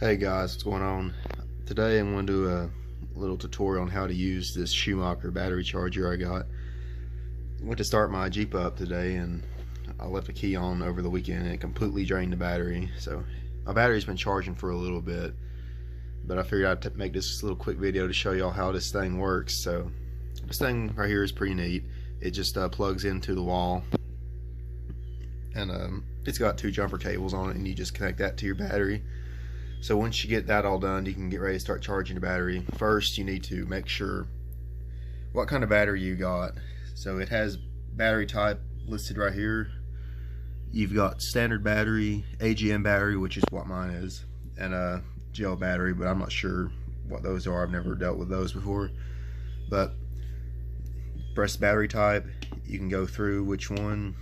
Hey guys, what's going on? Today I'm going to do a little tutorial on how to use this Schumacher battery charger I got. I went to start my Jeep up today and I left a key on over the weekend and it completely drained the battery. So my battery's been charging for a little bit, but I figured I'd make this little quick video to show y'all how this thing works. So this thing right here is pretty neat. It just plugs into the wall, and it's got two jumper cables on it, and you just connect that to your battery. So once you get that all done, you can get ready to start charging the battery. First, you need to make sure what kind of battery you got. So it has battery type listed right here. You've got standard battery, AGM battery, which is what mine is, and a gel battery, but I'm not sure what those are. I've never dealt with those before. But press battery type. You can go through which one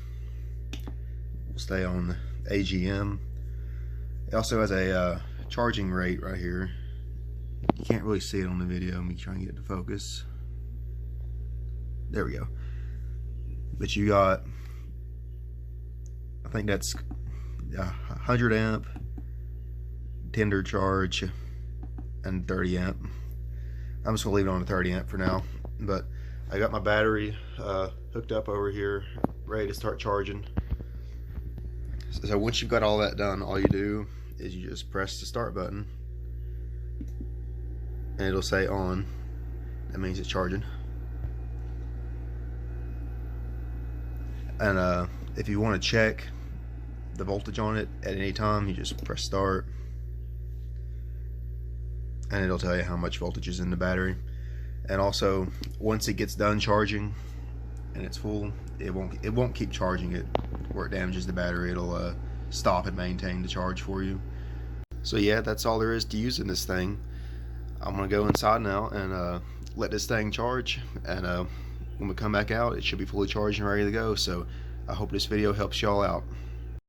will stay on AGM. It also has a charging rate right here. You can't really see it on the video. Let me try and get it to focus. There we go. But you got, I think that's 100 amp, tender charge, and 30 amp. I'm just gonna leave it on a 30 amp for now. But I got my battery hooked up over here, ready to start charging. So once you've got all that done, all you do is you just press the start button and it'll say on. That means it's charging. And if you want to check the voltage on it at any time, you just press start and it'll tell you how much voltage is in the battery. And also, once it gets done charging and it's full, it won't keep charging it where it damages the battery. It'll stop and maintain the charge for you. So yeah, that's all there is to using this thing. I'm gonna go inside now and let this thing charge, and when we come back out, it should be fully charged and ready to go. So I hope this video helps y'all out.